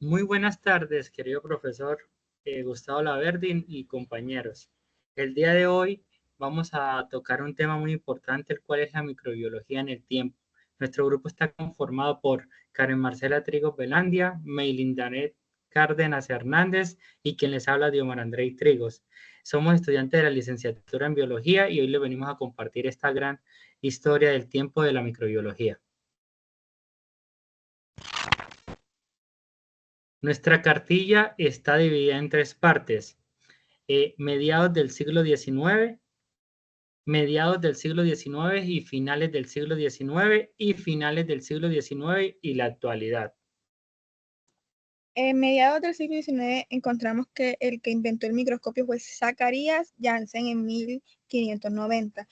Muy buenas tardes, querido profesor Gustavo Laverdin y compañeros. El día de hoy vamos a tocar un tema muy importante, el cual es la microbiología en el tiempo. Nuestro grupo está conformado por Karen Marcela Trigos Velandia, Meilindanet Cárdenas Hernández y quien les habla, Diomar Andrei Trigos. Somos estudiantes de la licenciatura en biología y hoy les venimos a compartir esta gran historia del tiempo de la microbiología. Nuestra cartilla está dividida en tres partes. Mediados del siglo XIX, mediados del siglo XIX y finales del siglo XIX y finales del siglo XIX y la actualidad. En mediados del siglo XIX encontramos que el que inventó el microscopio fue Zacharias Janssen en 1590.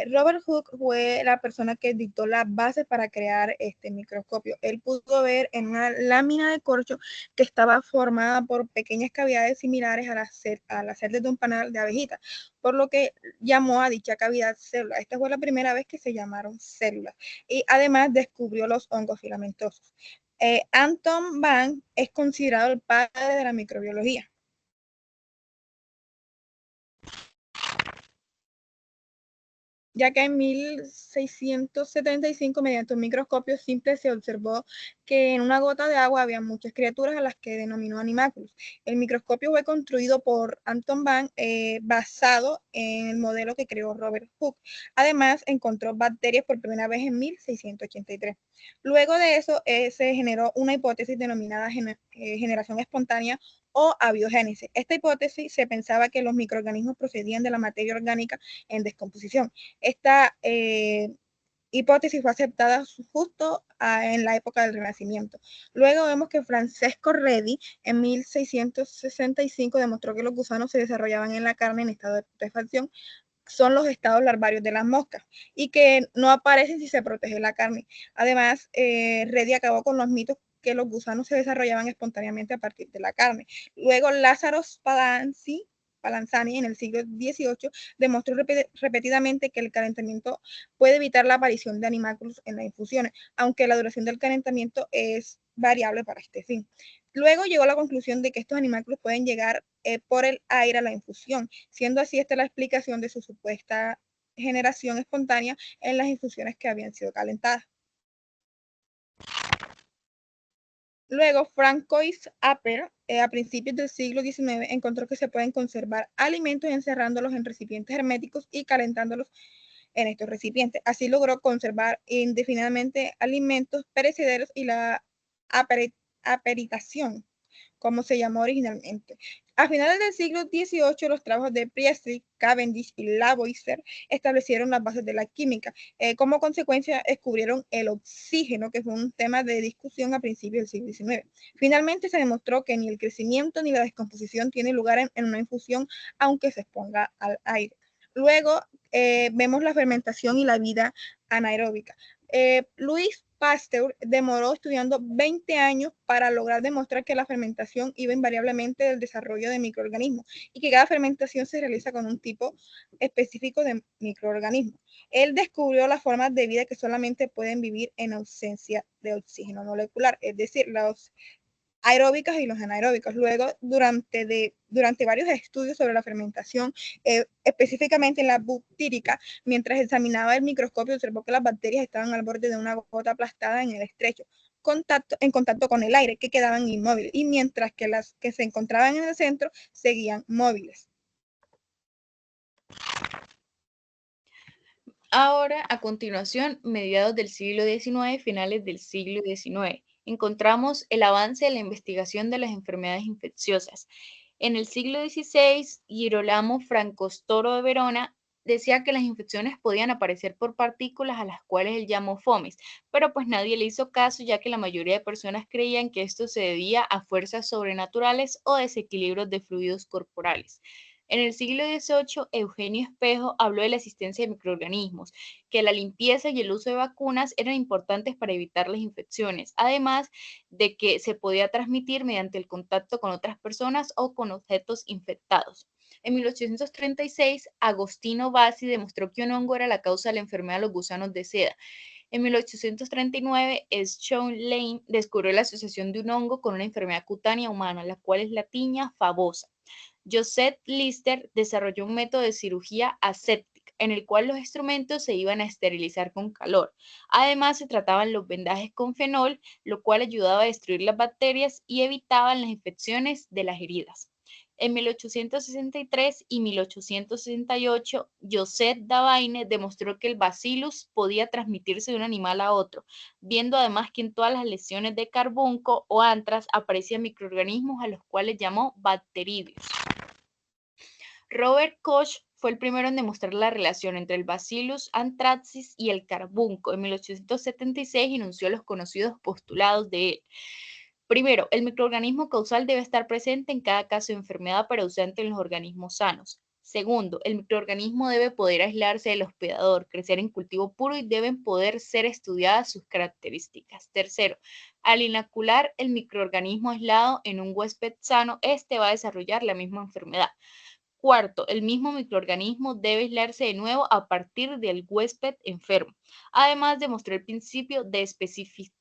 Robert Hooke fue la persona que dictó las bases para crear este microscopio. Él pudo ver en una lámina de corcho que estaba formada por pequeñas cavidades similares a las celdas de un panal de abejitas, por lo que llamó a dicha cavidad célula. Esta fue la primera vez que se llamaron células y además descubrió los hongos filamentosos. Anton Van es considerado el padre de la microbiología. Ya que en 1675, mediante un microscopio simple, se observó que en una gota de agua había muchas criaturas a las que denominó animalculos. El microscopio fue construido por Anton Van, basado en el modelo que creó Robert Hooke. Además, encontró bacterias por primera vez en 1683. Luego de eso, se generó una hipótesis denominada generación espontánea o abiogénesis. Esta hipótesis se pensaba que los microorganismos procedían de la materia orgánica en descomposición. Esta hipótesis fue aceptada justo en la época del Renacimiento. Luego vemos que Francesco Redi en 1665 demostró que los gusanos se desarrollaban en la carne en estado de putrefacción, son los estados larvarios de las moscas y que no aparecen si se protege la carne. Además, Redi acabó con los mitos que los gusanos se desarrollaban espontáneamente a partir de la carne. Luego, Lázaro Spallanzani en el siglo XVIII demostró repetidamente que el calentamiento puede evitar la aparición de animalculos en las infusiones, aunque la duración del calentamiento es variable para este fin. Luego llegó a la conclusión de que estos animalculos pueden llegar por el aire a la infusión, siendo así esta la explicación de su supuesta generación espontánea en las infusiones que habían sido calentadas. Luego, Francois Appel, a principios del siglo XIX, encontró que se pueden conservar alimentos encerrándolos en recipientes herméticos y calentándolos en estos recipientes. Así logró conservar indefinidamente alimentos perecederos y la aperitación, como se llamó originalmente. A finales del siglo XVIII, los trabajos de Priestley, Cavendish y Lavoisier establecieron las bases de la química. Como consecuencia, descubrieron el oxígeno, que fue un tema de discusión a principios del siglo XIX. Finalmente, se demostró que ni el crecimiento ni la descomposición tiene lugar en una infusión, aunque se exponga al aire. Luego, vemos la fermentación y la vida anaeróbica. Louis Pasteur demoró estudiando 20 años para lograr demostrar que la fermentación iba invariablemente del desarrollo de microorganismos y que cada fermentación se realiza con un tipo específico de microorganismos. Él descubrió las formas de vida que solamente pueden vivir en ausencia de oxígeno molecular, es decir, los aeróbicas y los anaeróbicos. Luego, durante varios estudios sobre la fermentación, específicamente en la butírica, mientras examinaba el microscopio, observó que las bacterias estaban al borde de una gota aplastada en el estrecho en contacto con el aire, que quedaban inmóviles, y mientras que las que se encontraban en el centro seguían móviles. Ahora, a continuación, mediados del siglo XIX, finales del siglo XIX, encontramos el avance de la investigación de las enfermedades infecciosas. En el siglo XVI, Girolamo Francostoro de Verona decía que las infecciones podían aparecer por partículas a las cuales él llamó fomes, pero pues nadie le hizo caso, ya que la mayoría de personas creían que esto se debía a fuerzas sobrenaturales o desequilibrios de fluidos corporales. En el siglo XVIII, Eugenio Espejo habló de la existencia de microorganismos, que la limpieza y el uso de vacunas eran importantes para evitar las infecciones, además de que se podía transmitir mediante el contacto con otras personas o con objetos infectados. En 1836, Agostino Bassi demostró que un hongo era la causa de la enfermedad de los gusanos de seda. En 1839, Shaun Lane descubrió la asociación de un hongo con una enfermedad cutánea humana, la cual es la tiña famosa. Joseph Lister desarrolló un método de cirugía aséptica, en el cual los instrumentos se iban a esterilizar con calor. Además, se trataban los vendajes con fenol, lo cual ayudaba a destruir las bacterias y evitaban las infecciones de las heridas. En 1863 y 1868, Joseph Davaine demostró que el bacillus podía transmitirse de un animal a otro, viendo además que en todas las lesiones de carbunco o antrax aparecían microorganismos a los cuales llamó bacteridios. Robert Koch fue el primero en demostrar la relación entre el Bacillus anthracis y el carbunco. En 1876 enunció los conocidos postulados de él. Primero, el microorganismo causal debe estar presente en cada caso de enfermedad, pero ausente en los organismos sanos. Segundo, el microorganismo debe poder aislarse del hospedador, crecer en cultivo puro y deben poder ser estudiadas sus características. Tercero, al inocular el microorganismo aislado en un huésped sano, este va a desarrollar la misma enfermedad. Cuarto, el mismo microorganismo debe aislarse de nuevo a partir del huésped enfermo. Además, demostró el principio de especificidad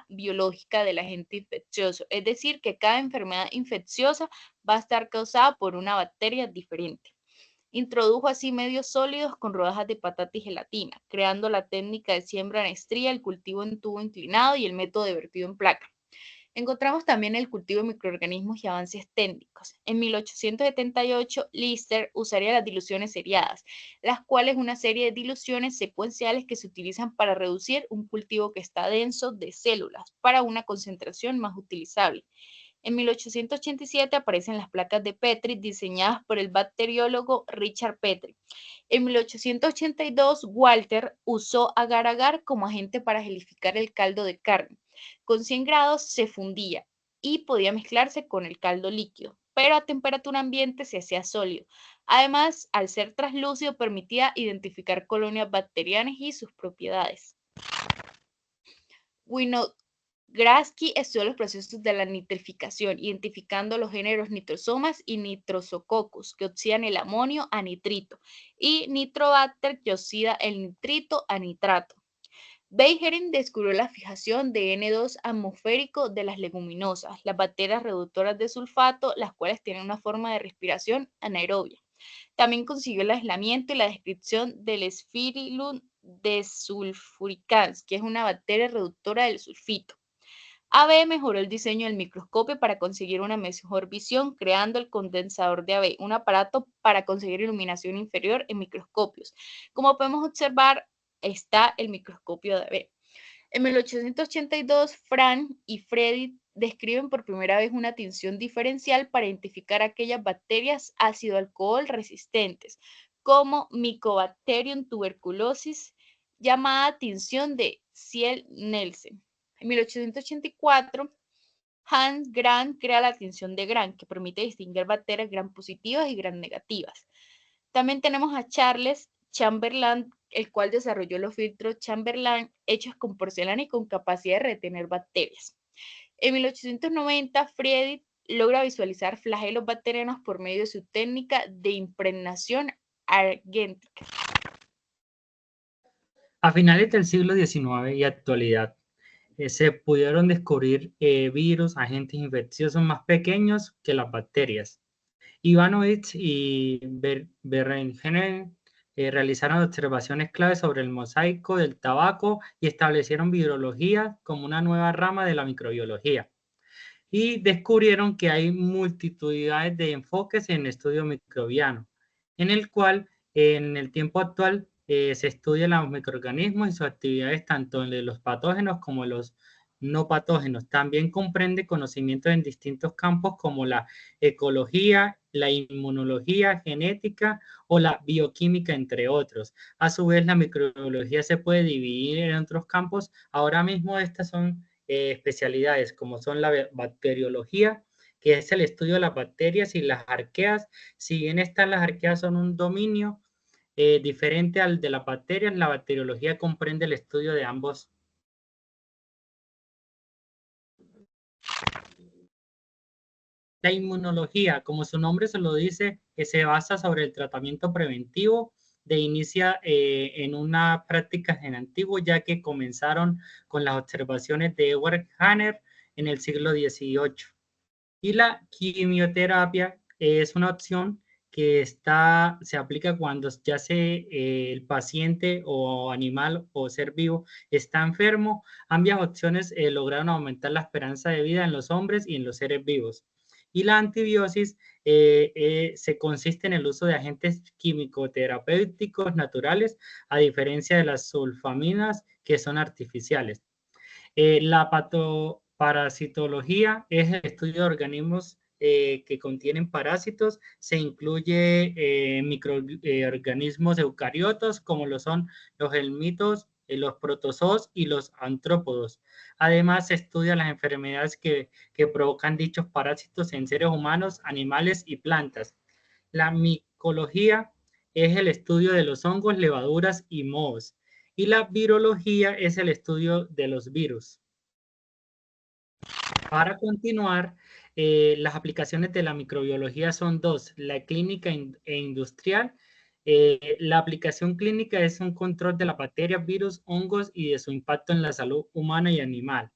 biológica del agente infeccioso, es decir, que cada enfermedad infecciosa va a estar causada por una bacteria diferente. Introdujo así medios sólidos con rodajas de patata y gelatina, creando la técnica de siembra en estría, el cultivo en tubo inclinado y el método de vertido en placa. Encontramos también el cultivo de microorganismos y avances técnicos. En 1878, Lister usaría las diluciones seriadas, las cuales una serie de diluciones secuenciales que se utilizan para reducir un cultivo que está denso de células para una concentración más utilizable. En 1887 aparecen las placas de Petri diseñadas por el bacteriólogo Richard Petri. En 1882, Walter usó agar-agar como agente para gelificar el caldo de carne. Con 100 grados se fundía y podía mezclarse con el caldo líquido, pero a temperatura ambiente se hacía sólido. Además, al ser translúcido, permitía identificar colonias bacterianas y sus propiedades. Winogradsky estudió los procesos de la nitrificación, identificando los géneros nitrosomas y nitrosococcus, que oxidan el amonio a nitrito, y nitrobacter, que oxida el nitrito a nitrato. Beijerinck descubrió la fijación de N2 atmosférico de las leguminosas, las bacterias reductoras de sulfato, las cuales tienen una forma de respiración anaerobia. También consiguió el aislamiento y la descripción del Spirillum desulfuricans, que es una bacteria reductora del sulfito. AB mejoró el diseño del microscopio para conseguir una mejor visión, creando el condensador de AB, un aparato para conseguir iluminación inferior en microscopios. Como podemos observar, está el microscopio de AB. En 1882, Frank y Freddy describen por primera vez una tinción diferencial para identificar aquellas bacterias ácido-alcohol resistentes, como Mycobacterium tuberculosis, llamada tinción de Ziel-Nielsen. En 1884, Hans Gran crea la tinción de Gran, que permite distinguir bacterias Gram positivas y Gram negativas. También tenemos a Charles Chamberlain, el cual desarrolló los filtros Chamberlain hechos con porcelana y con capacidad de retener bacterias. En 1890, Friedrich logra visualizar flagelos bacterianos por medio de su técnica de impregnación argéntica. A finales del siglo XIX y actualidad, se pudieron descubrir virus, agentes infecciosos más pequeños que las bacterias. Ivanovich y Berenjena realizaron observaciones clave sobre el mosaico del tabaco y establecieron virología como una nueva rama de la microbiología. Y descubrieron que hay multitudinidades de enfoques en el estudio microbiano, en el cual en el tiempo actual se estudian los microorganismos y sus actividades tanto en los patógenos como en los no patógenos. También comprende conocimientos en distintos campos como la ecología, la inmunología, genética o la bioquímica, entre otros. A su vez, la microbiología se puede dividir en otros campos. Ahora mismo estas son especialidades como son la bacteriología, que es el estudio de las bacterias, y las arqueas. Si bien las arqueas son un dominio diferente al de las bacterias, la bacteriología comprende el estudio de ambos. La inmunología, como su nombre se lo dice, que se basa sobre el tratamiento preventivo de inicia en una práctica en antiguo, ya que comenzaron con las observaciones de Edward Jenner en el siglo XVIII. Y la quimioterapia es una opción que se aplica cuando ya el paciente o animal o ser vivo está enfermo. Ambas opciones lograron aumentar la esperanza de vida en los hombres y en los seres vivos. Y la antibiosis se consiste en el uso de agentes químico-terapéuticos naturales, a diferencia de las sulfaminas que son artificiales. La parasitología es el estudio de organismos que contienen parásitos. Se incluye microorganismos eucariotos como lo son los helmintos, los protozoos y los antrópodos. Además, se estudia las enfermedades que provocan dichos parásitos en seres humanos, animales y plantas. La micología es el estudio de los hongos, levaduras y mohos. Y la virología es el estudio de los virus. Para continuar, las aplicaciones de la microbiología son dos, la clínica e industrial. La aplicación clínica es un control de las bacterias, virus, hongos y de su impacto en la salud humana y animal.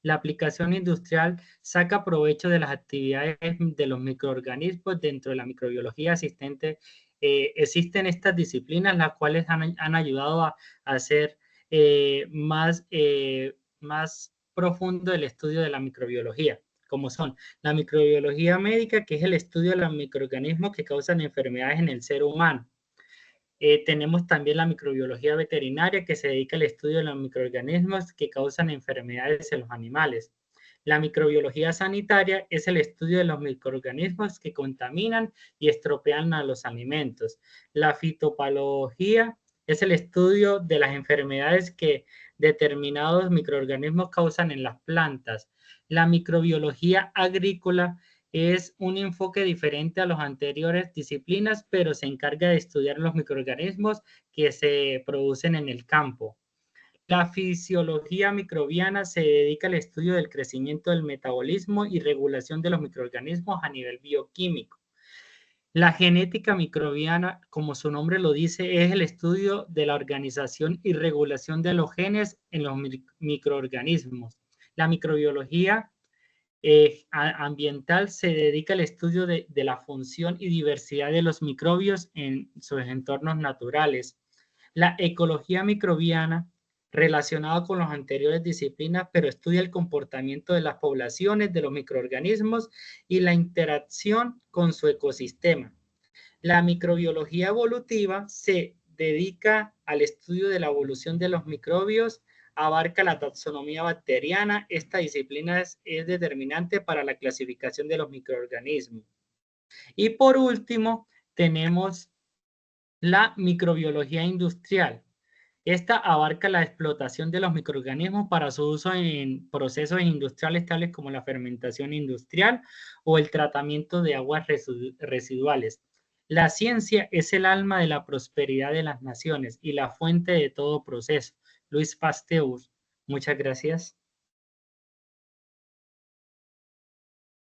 La aplicación industrial saca provecho de las actividades de los microorganismos dentro de la microbiología existente. Existen estas disciplinas, las cuales han ayudado a hacer más profundo el estudio de la microbiología, como son la microbiología médica, que es el estudio de los microorganismos que causan enfermedades en el ser humano. Tenemos también la microbiología veterinaria, que se dedica al estudio de los microorganismos que causan enfermedades en los animales. La microbiología sanitaria es el estudio de los microorganismos que contaminan y estropean a los alimentos. La fitopatología es el estudio de las enfermedades que determinados microorganismos causan en las plantas. La microbiología agrícola es un enfoque diferente a las anteriores disciplinas, pero se encarga de estudiar los microorganismos que se producen en el campo. La fisiología microbiana se dedica al estudio del crecimiento del metabolismo y regulación de los microorganismos a nivel bioquímico. La genética microbiana, como su nombre lo dice, es el estudio de la organización y regulación de los genes en los microorganismos. La microbiología ambiental se dedica al estudio de la función y diversidad de los microbios en sus entornos naturales. La ecología microbiana, relacionada con las anteriores disciplinas, pero estudia el comportamiento de las poblaciones de los microorganismos y la interacción con su ecosistema. La microbiología evolutiva se dedica al estudio de la evolución de los microbios, abarca la taxonomía bacteriana. Esta disciplina es determinante para la clasificación de los microorganismos. Y por último, tenemos la microbiología industrial. Esta abarca la explotación de los microorganismos para su uso en procesos industriales tales como la fermentación industrial o el tratamiento de aguas residuales. La ciencia es el alma de la prosperidad de las naciones y la fuente de todo proceso. Luis Pasteur, muchas gracias.